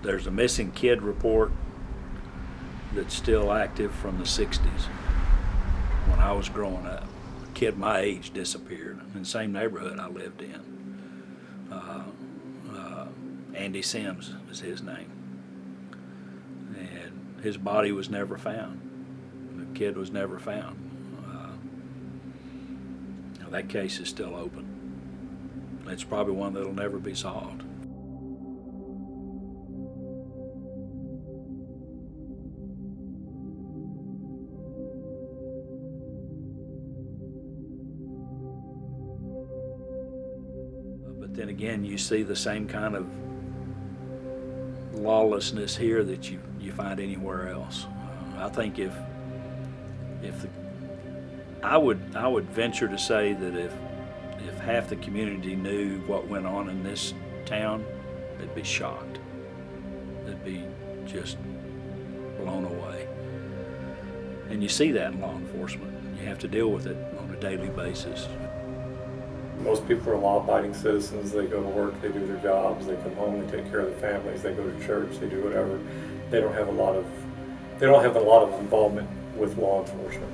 There's a missing kid report that's still active from the 60s when I was growing up. A kid my age disappeared in the same neighborhood I lived in. Andy Sims is his name. And his body was never found. The kid was never found. That case is still open. It's probably one that'll never be solved. But then again, you see the same kind of lawlessness here that you find anywhere else. I think I would venture to say that if half the community knew what went on in this town, they'd be shocked. They'd be just blown away. And you see that in law enforcement. You have to deal with it on a daily basis. Most people are law-abiding citizens. They go to work, they do their jobs, they come home, they take care of their families, they go to church, they do whatever. They don't have a lot of involvement with law enforcement.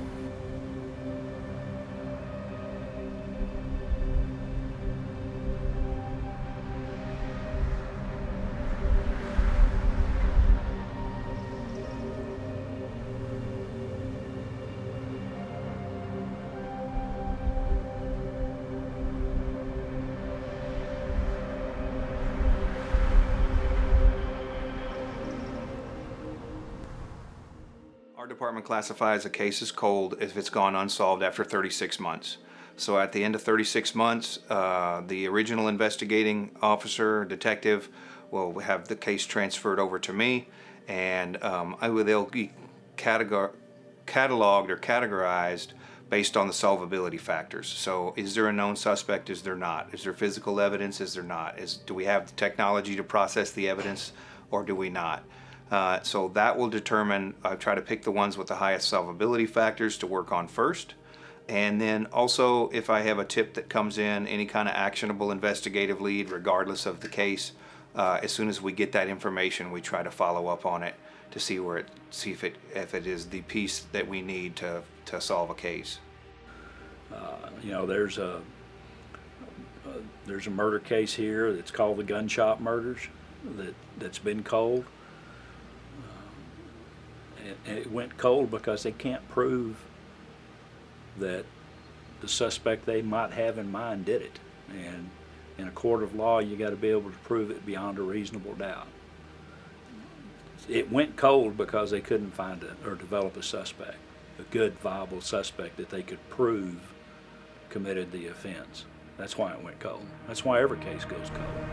Our department classifies a case as cold if it's gone unsolved after 36 months. So at the end of 36 months, the original investigating officer, detective, will have the case transferred over to me, and they'll be cataloged or categorized based on the solvability factors. So is there a known suspect? Is there not? Is there physical evidence? Is there not? Do we have the technology to process the evidence, or do we not? So that will determine, I try to pick the ones with the highest solvability factors to work on first. And then also, if I have a tip that comes in, any kind of actionable investigative lead, regardless of the case, as soon as we get that information, we try to follow up on it to see if it is the piece that we need to solve a case. There's a murder case here that's called the gun shop murders that's been cold. And it went cold because they can't prove that the suspect they might have in mind did it. And in a court of law, you got to be able to prove it beyond a reasonable doubt. It went cold because they couldn't find or develop a suspect, a good, viable suspect that they could prove committed the offense. That's why it went cold. That's why every case goes cold.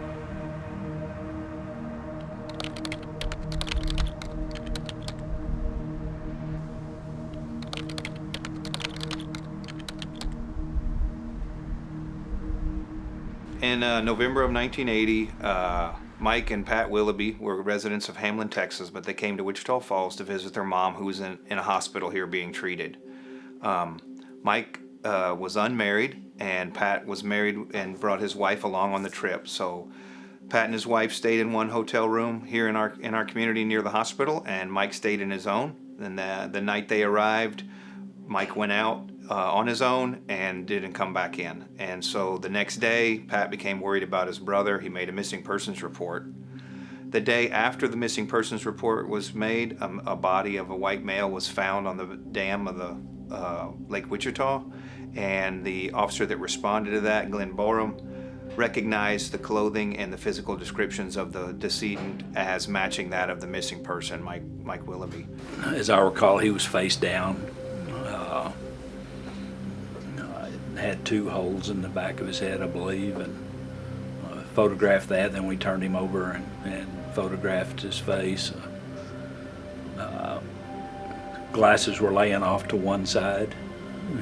In November of 1980, Mike and Pat Willoughby were residents of Hamlin, Texas, but they came to Wichita Falls to visit their mom, who was in a hospital here being treated. Mike was unmarried, and Pat was married and brought his wife along on the trip. So Pat and his wife stayed in one hotel room here in our community near the hospital, and Mike stayed in his own. And the night they arrived, Mike went out on his own and didn't come back in. And so the next day, Pat became worried about his brother. He made a missing persons report. The day after the missing persons report was made, a body of a white male was found on the dam of the Lake Wichita, and the officer that responded to that, Glenn Borum, recognized the clothing and the physical descriptions of the decedent as matching that of the missing person, Mike Willoughby. As I recall, he was face down. Had 2 holes in the back of his head, I believe, and photographed that. Then we turned him over and photographed his face. Glasses were laying off to one side,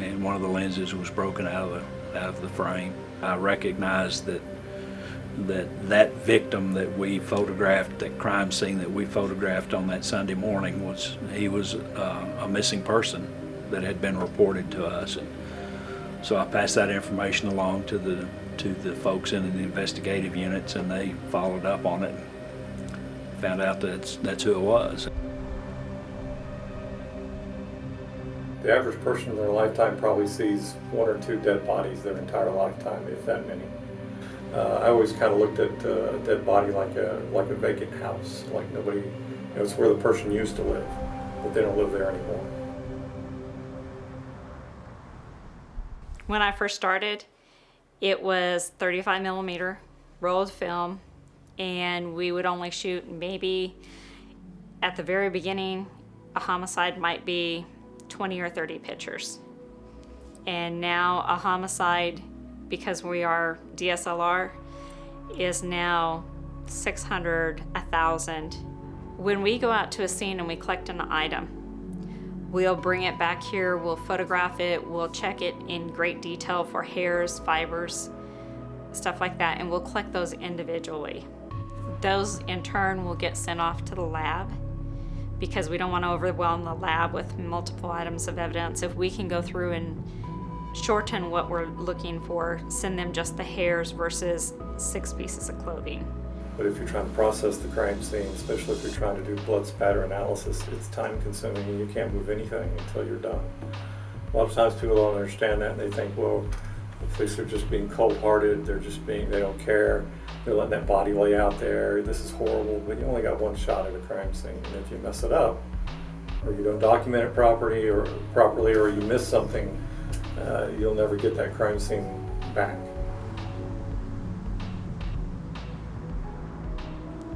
and one of the lenses was broken out of the frame. I recognized that victim that we photographed, that crime scene that we photographed on that Sunday morning, was a missing person that had been reported to us. And so I passed that information along to the folks in the investigative units, and they followed up on it, found out that's who it was. The average person in their lifetime probably sees 1 or 2 dead bodies their entire lifetime, if that many. I always kind of looked at a dead body like a vacant house, like nobody, it's where the person used to live, but they don't live there anymore. When I first started, it was 35 millimeter rolled film, and we would only shoot maybe at the very beginning, a homicide might be 20 or 30 pictures. And now a homicide, because we are DSLR, is now 600, 1,000. When we go out to a scene and we collect an item, we'll bring it back here, we'll photograph it, we'll check it in great detail for hairs, fibers, stuff like that, and we'll collect those individually. Those in turn will get sent off to the lab, because we don't want to overwhelm the lab with multiple items of evidence. If we can go through and shorten what we're looking for, send them just the hairs versus 6 pieces of clothing. But if you're trying to process the crime scene, especially if you're trying to do blood spatter analysis, it's time consuming and you can't move anything until you're done. A lot of times people don't understand that, and they think, well, the police are just being cold-hearted, they don't care, they're letting that body lay out there, this is horrible, but you only got one shot at a crime scene, and if you mess it up, or you don't document it properly, or you miss something, you'll never get that crime scene back.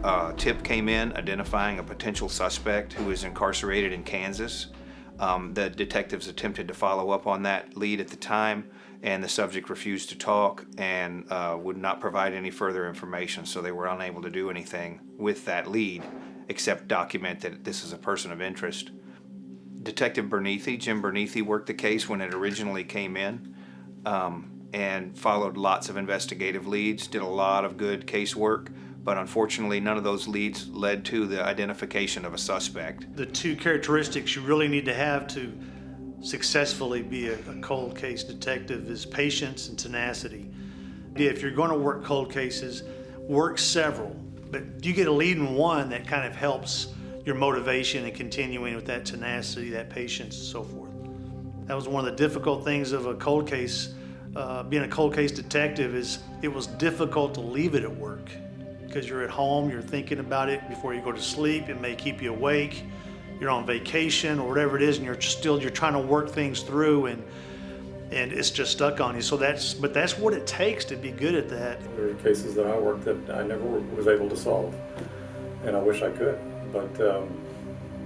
A tip came in identifying a potential suspect who is incarcerated in Kansas. The detectives attempted to follow up on that lead at the time, and the subject refused to talk and would not provide any further information, so they were unable to do anything with that lead except document that this is a person of interest. Detective Berneathy, Jim Berneathy, worked the case when it originally came in and followed lots of investigative leads, did a lot of good case work, but unfortunately none of those leads led to the identification of a suspect. The 2 characteristics you really need to have to successfully be a cold case detective is patience and tenacity. If you're going to work cold cases, work several, but you get a lead in one that kind of helps your motivation and continuing with that tenacity, that patience, and so forth. That was one of the difficult things of a cold case. Being a cold case detective is it was difficult to leave it at work, because you're at home, you're thinking about it before you go to sleep, it may keep you awake, you're on vacation or whatever it is, and you're trying to work things through, and it's just stuck on you. So that's what it takes to be good at that. There are cases that I worked that I never was able to solve, and I wish I could, but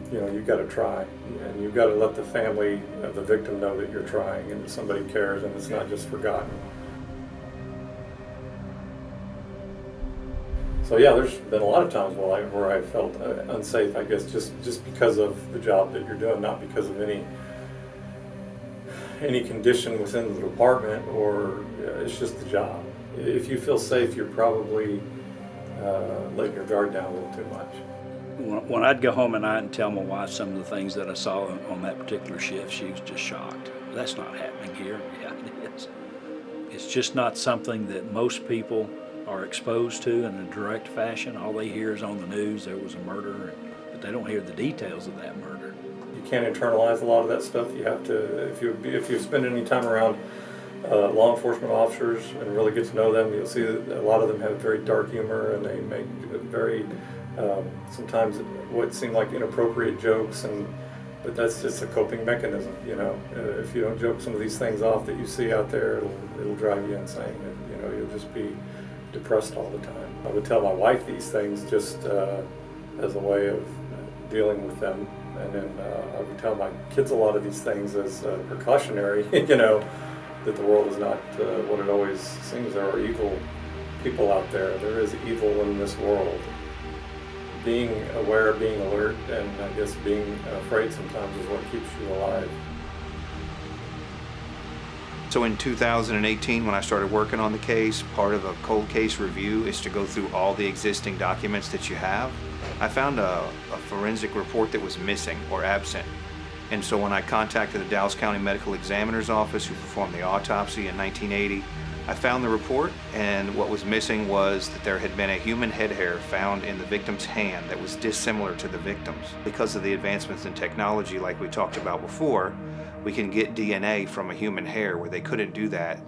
you've got to try, and you've got to let the family of the victim know that you're trying and that somebody cares and it's not just forgotten. So yeah, there's been a lot of times where I felt unsafe, I guess, just because of the job that you're doing, not because of any condition within the department, or it's just the job. If you feel safe, you're probably letting your guard down a little too much. When I'd go home at night and tell my wife some of the things that I saw on that particular shift, she was just shocked. That's not happening here. Yeah, it is. It's just not something that most people are exposed to in a direct fashion. All they hear is on the news there was a murder, but they don't hear the details of that murder. You can't internalize a lot of that stuff. You have to, if you spend any time around law enforcement officers and really get to know them, you'll see that a lot of them have very dark humor, and they make very sometimes what seem like inappropriate jokes, but that's just a coping mechanism. If you don't joke some of these things off that you see out there, it'll drive you insane. You'll just be depressed all the time. I would tell my wife these things just as a way of dealing with them, and then I would tell my kids a lot of these things as precautionary, that the world is not what it always seems. There are evil people out there. There is evil in this world. Being aware, being alert, and I guess being afraid sometimes is what keeps you alive. So in 2018, when I started working on the case, part of a cold case review is to go through all the existing documents that you have. I found a forensic report that was missing or absent. And so when I contacted the Dallas County Medical Examiner's Office, who performed the autopsy in 1980, I found the report, and what was missing was that there had been a human head hair found in the victim's hand that was dissimilar to the victim's. Because of the advancements in technology like we talked about before, we can get DNA from a human hair where they couldn't do that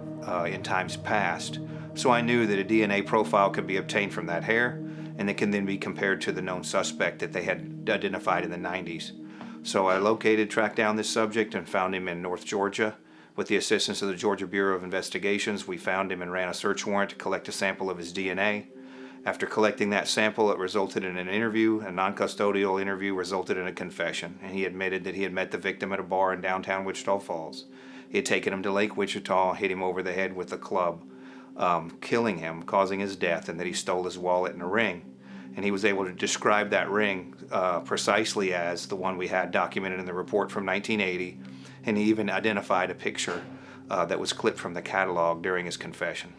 in times past. So I knew that a DNA profile could be obtained from that hair, and it can then be compared to the known suspect that they had identified in the 90s. So I tracked down this subject and found him in North Georgia. With the assistance of the Georgia Bureau of Investigations, we found him and ran a search warrant to collect a sample of his DNA. After collecting that sample, it resulted in an interview. A non-custodial interview resulted in a confession, and he admitted that he had met the victim at a bar in downtown Wichita Falls. He had taken him to Lake Wichita, hit him over the head with a club, killing him, causing his death, and that he stole his wallet and a ring. And he was able to describe that ring precisely as the one we had documented in the report from 1980, and he even identified a picture that was clipped from the catalog during his confession.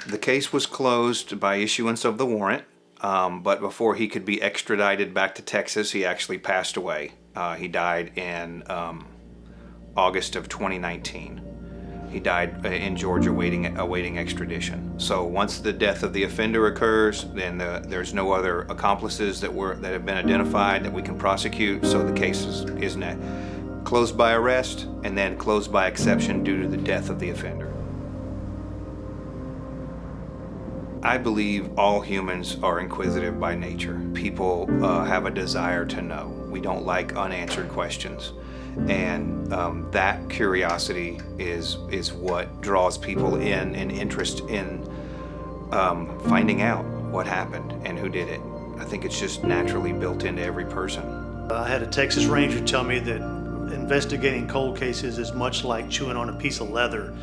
The case was closed by issuance of the warrant, but before he could be extradited back to Texas, he actually passed away. He died in August of 2019. He died in Georgia awaiting extradition. So once the death of the offender occurs, then there's no other accomplices that have been identified that we can prosecute, so the case is closed by arrest and then closed by exception due to the death of the offender. I believe all humans are inquisitive by nature. People have a desire to know. We don't like unanswered questions. And that curiosity is what draws people in and interest in finding out what happened and who did it. I think it's just naturally built into every person. I had a Texas Ranger tell me that investigating cold cases is much like chewing on a piece of leather.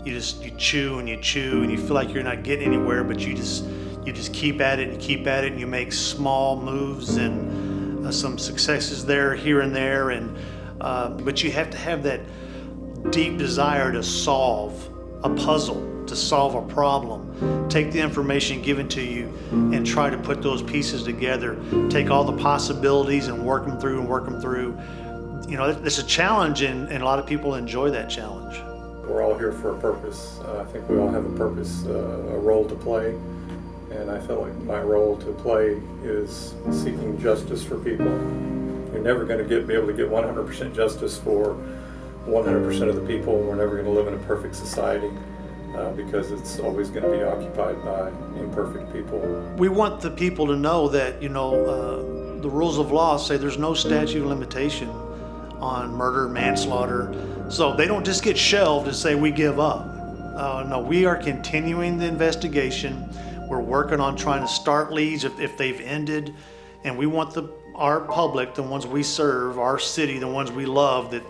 You chew and you chew and you feel like you're not getting anywhere, but you just keep at it and keep at it, and you make small moves and some successes there, here and there, and but you have to have that deep desire to solve a puzzle, to solve a problem. Take the information given to you and try to put those pieces together. Take all the possibilities and work them through. You know, it's a challenge, and a lot of people enjoy that challenge. We're all here for a purpose. I think we all have a purpose, a role to play, and I feel like my role to play is seeking justice for people. You're never going to be able to get 100% justice for 100% of the people. We're never going to live in a perfect society because it's always going to be occupied by imperfect people. We want the people to know that, you know, the rules of law say there's no statute of limitation on murder, manslaughter. So they don't just get shelved and say we give up. No, we are continuing the investigation. We're working on trying to start leads if they've ended, and we want our public, the ones we serve, our city, the ones we love, that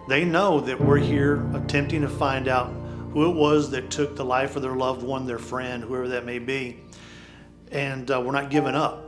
they know that we're here attempting to find out who it was that took the life of their loved one, their friend, whoever that may be. And we're not giving up.